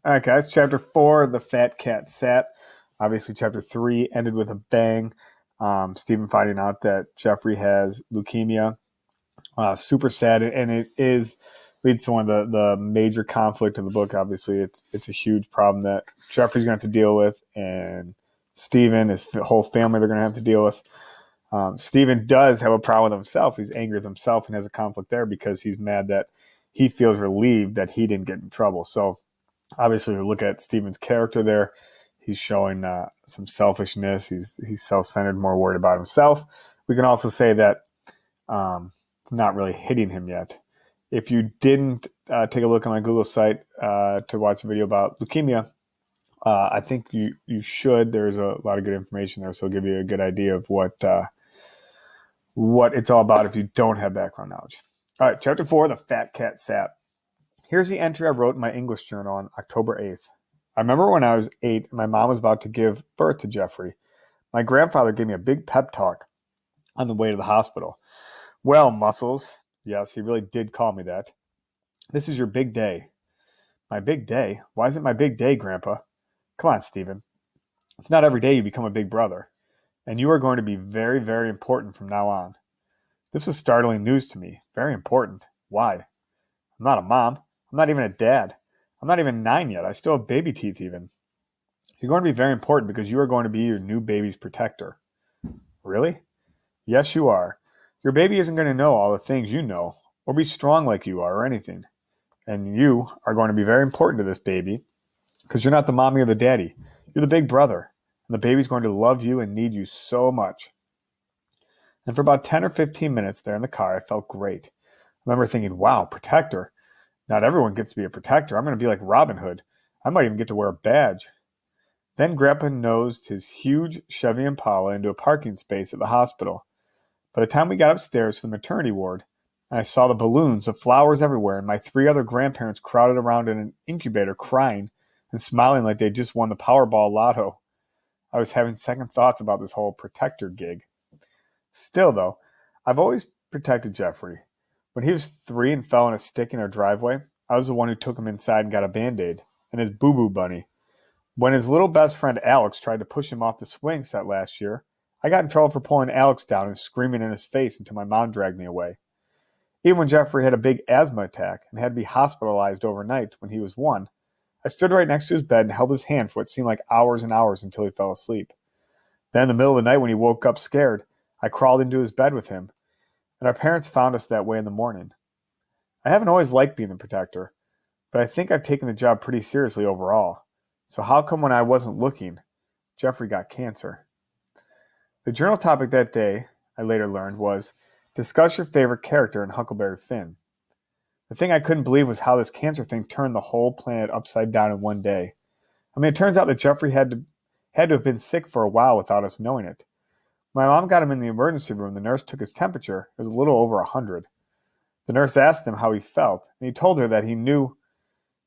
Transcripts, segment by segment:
All right, guys. Chapter 4, The Fat Cat Sat. Obviously, chapter 3 ended with a bang. Stephen finding out that Jeffrey has leukemia. Super sad, and it is leads to one of the major conflict of the book. Obviously, it's a huge problem that Jeffrey's going to have to deal with, and Stephen, his whole family, they're going to have to deal with. Stephen does have a problem with himself. He's angry with himself and has a conflict there because he's mad that he feels relieved that he didn't get in trouble. So obviously, we look at Stephen's character there. He's showing some selfishness. He's self-centered, more worried about himself. We can also say that it's not really hitting him yet. If you didn't take a look on my Google site to watch a video about leukemia, I think you should. There's a lot of good information there, so it'll give you a good idea of what it's all about if you don't have background knowledge. All right, chapter 4, The Fat Cat Sat. Here's the entry I wrote in my English journal on October 8th. I remember when I was 8, my mom was about to give birth to Jeffrey. My grandfather gave me a big pep talk on the way to the hospital. Well, Muscles, yes, he really did call me that. This is your big day. My big day? Why is it my big day, Grandpa? Come on, Stephen. It's not every day you become a big brother. And you are going to be very, very important from now on. This was startling news to me. Very important. Why? I'm not a mom. I'm not even a dad. I'm not even 9 yet. I still have baby teeth even. You're going to be very important because you are going to be your new baby's protector. Really? Yes, you are. Your baby isn't going to know all the things you know, or be strong like you are, or anything. And you are going to be very important to this baby because you're not the mommy or the daddy. You're the big brother. And the baby's going to love you and need you so much. And for about 10 or 15 minutes there in the car, I felt great. I remember thinking, wow, protector. Not everyone gets to be a protector. I'm going to be like Robin Hood. I might even get to wear a badge. Then Grandpa nosed his huge Chevy Impala into a parking space at the hospital. By the time we got upstairs to the maternity ward, and I saw the balloons of flowers everywhere, and my 3 other grandparents crowded around in an incubator crying and smiling like they'd just won the Powerball lotto, I was having second thoughts about this whole protector gig. Still, though, I've always protected Jeffrey. When he was 3 and fell on a stick in our driveway, I was the one who took him inside and got a Band-Aid, and his boo-boo bunny. When his little best friend Alex tried to push him off the swing set last year, I got in trouble for pulling Alex down and screaming in his face until my mom dragged me away. Even when Jeffrey had a big asthma attack and had to be hospitalized overnight when he was 1, I stood right next to his bed and held his hand for what seemed like hours and hours until he fell asleep. Then in the middle of the night when he woke up scared, I crawled into his bed with him, and our parents found us that way in the morning. I haven't always liked being the protector, but I think I've taken the job pretty seriously overall. So how come when I wasn't looking, Jeffrey got cancer? The journal topic that day, I later learned, was discuss your favorite character in Huckleberry Finn. The thing I couldn't believe was how this cancer thing turned the whole planet upside down in one day. I mean, it turns out that Jeffrey had to have been sick for a while without us knowing it. My mom got him in the emergency room. The nurse took his temperature. It was a little over 100. The nurse asked him how he felt, and he told her that he knew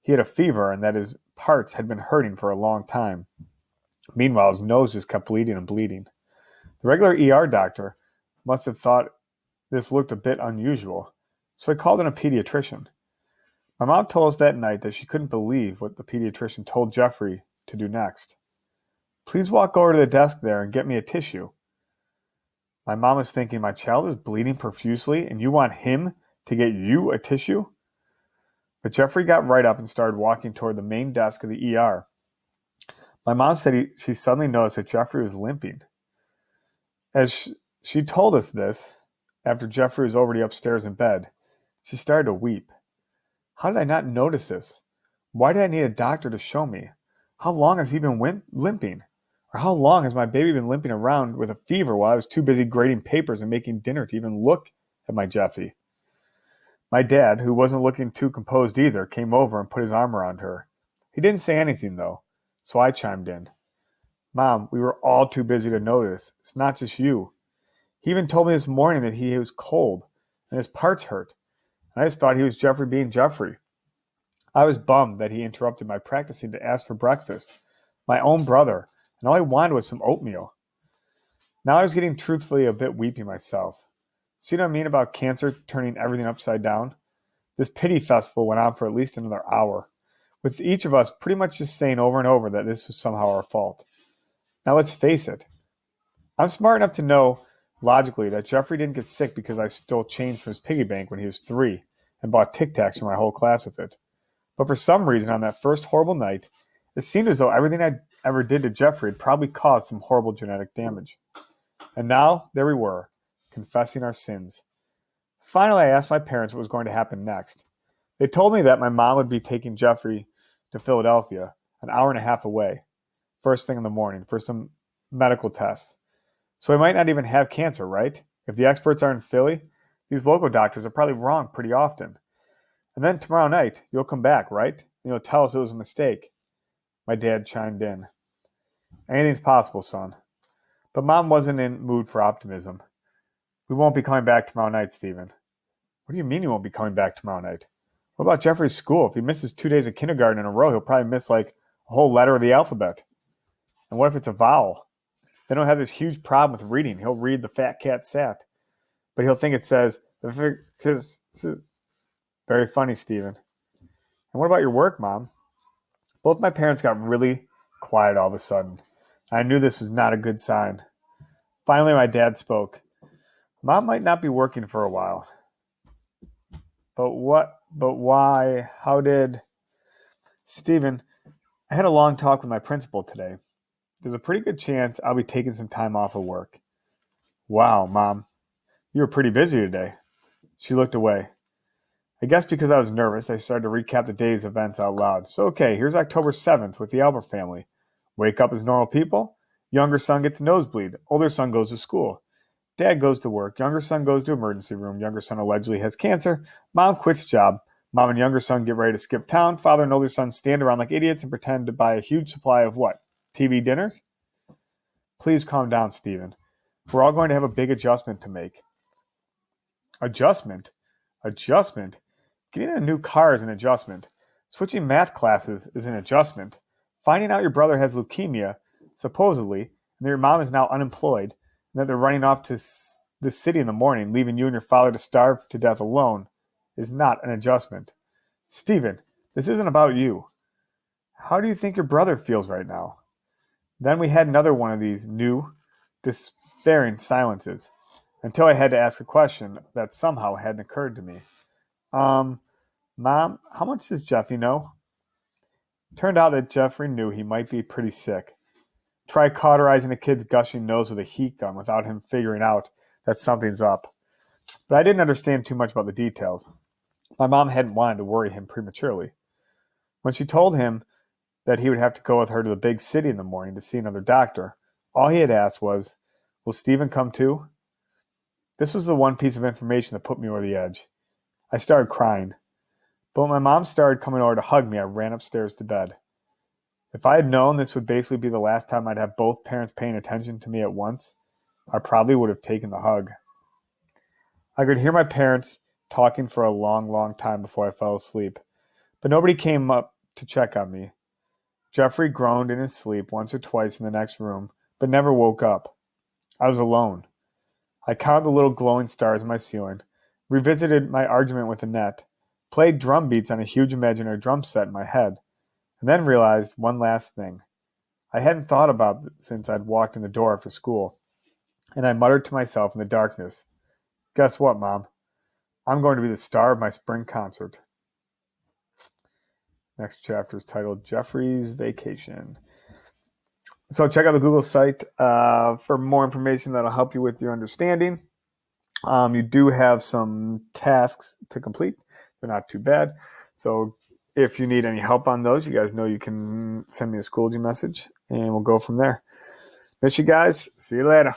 he had a fever and that his parts had been hurting for a long time. Meanwhile, his nose just kept bleeding and bleeding. The regular ER doctor must have thought this looked a bit unusual, so he called in a pediatrician. My mom told us that night that she couldn't believe what the pediatrician told Jeffrey to do next. Please walk over to the desk there and get me a tissue. My mom was thinking, my child is bleeding profusely and you want him to get you a tissue? But Jeffrey got right up and started walking toward the main desk of the ER. My mom said she suddenly noticed that Jeffrey was limping. As she told us this, after Jeffrey was already upstairs in bed, she started to weep. How did I not notice this? Why did I need a doctor to show me? How long has he been limping? Or how long has my baby been limping around with a fever while I was too busy grading papers and making dinner to even look at my Jeffy? My dad, who wasn't looking too composed either, came over and put his arm around her. He didn't say anything, though, so I chimed in. Mom, we were all too busy to notice. It's not just you. He even told me this morning that he was cold and his parts hurt. And I just thought he was Jeffrey being Jeffrey. I was bummed that he interrupted my practicing to ask for breakfast. My own brother, and all I wanted was some oatmeal. Now I was getting truthfully a bit weepy myself. See what I mean about cancer turning everything upside down? This pity festival went on for at least another hour. with each of us pretty much just saying over and over that this was somehow our fault. Now let's face it. I'm smart enough to know logically that Jeffrey didn't get sick because I stole change from his piggy bank when he was 3 and bought Tic Tacs for my whole class with it. But for some reason, on that first horrible night, it seemed as though everything I ever did to Jeffrey had probably caused some horrible genetic damage. And now, there we were, confessing our sins. Finally, I asked my parents what was going to happen next. They told me that my mom would be taking Jeffrey to Philadelphia, an hour and a half away, first thing in the morning, for some medical tests. So he might not even have cancer, right? If the experts are in Philly, these local doctors are probably wrong pretty often. And then tomorrow night, you'll come back, right? And you'll tell us it was a mistake. My dad chimed in. Anything's possible, son. But Mom wasn't in mood for optimism. We won't be coming back tomorrow night, Stephen. What do you mean you won't be coming back tomorrow night? What about Jeffrey's school? If he misses 2 days of kindergarten in a row, he'll probably miss like a whole letter of the alphabet. And what if it's a vowel? Then he'll have this huge problem with reading. He'll read the fat cat sat. But he'll think it says, very funny, Stephen. And what about your work, Mom? Both my parents got really quiet all of a sudden. I knew this was not a good sign. Finally, my dad spoke. Mom might not be working for a while. But why? How did... Stephen, I had a long talk with my principal today. There's a pretty good chance I'll be taking some time off of work. Wow, Mom. You were pretty busy today. She looked away. I guess because I was nervous, I started to recap the day's events out loud. So, okay, here's October 7th with the Albert family. Wake up as normal people. Younger son gets a nosebleed. Older son goes to school. Dad goes to work. Younger son goes to emergency room. Younger son allegedly has cancer. Mom quits job. Mom and younger son get ready to skip town. Father and older son stand around like idiots and pretend to buy a huge supply of what? TV dinners? Please calm down, Stephen. We're all going to have a big adjustment to make. Adjustment? Adjustment? Getting a new car is an adjustment. Switching math classes is an adjustment. Finding out your brother has leukemia, supposedly, and that your mom is now unemployed, and that they're running off to this city in the morning, leaving you and your father to starve to death alone, is not an adjustment. Stephen, this isn't about you. How do you think your brother feels right now? Then we had another one of these new, despairing silences, until I had to ask a question that somehow hadn't occurred to me. Mom, how much does Jeffy know? Turned out that Jeffrey knew he might be pretty sick. Try cauterizing a kid's gushing nose with a heat gun without him figuring out that something's up. But I didn't understand too much about the details. My mom hadn't wanted to worry him prematurely. When she told him that he would have to go with her to the big city in the morning to see another doctor, all he had asked was, "Will Stephen come too?" This was the one piece of information that put me over the edge. I started crying. But when my mom started coming over to hug me, I ran upstairs to bed. If I had known this would basically be the last time I'd have both parents paying attention to me at once, I probably would have taken the hug. I could hear my parents talking for a long, long time before I fell asleep, but nobody came up to check on me. Jeffrey groaned in his sleep once or twice in the next room, but never woke up. I was alone. I counted the little glowing stars in my ceiling, revisited my argument with Annette, played drum beats on a huge imaginary drum set in my head, and then realized one last thing. I hadn't thought about it since I'd walked in the door after school, and I muttered to myself in the darkness, "Guess what, Mom? I'm going to be the star of my spring concert." Next chapter is titled Jeffrey's Vacation. So check out the Google site for more information that'll help you with your understanding. You do have some tasks to complete. They're not too bad. So if you need any help on those, you guys know you can send me a Schoology message, and we'll go from there. Miss you guys. See you later.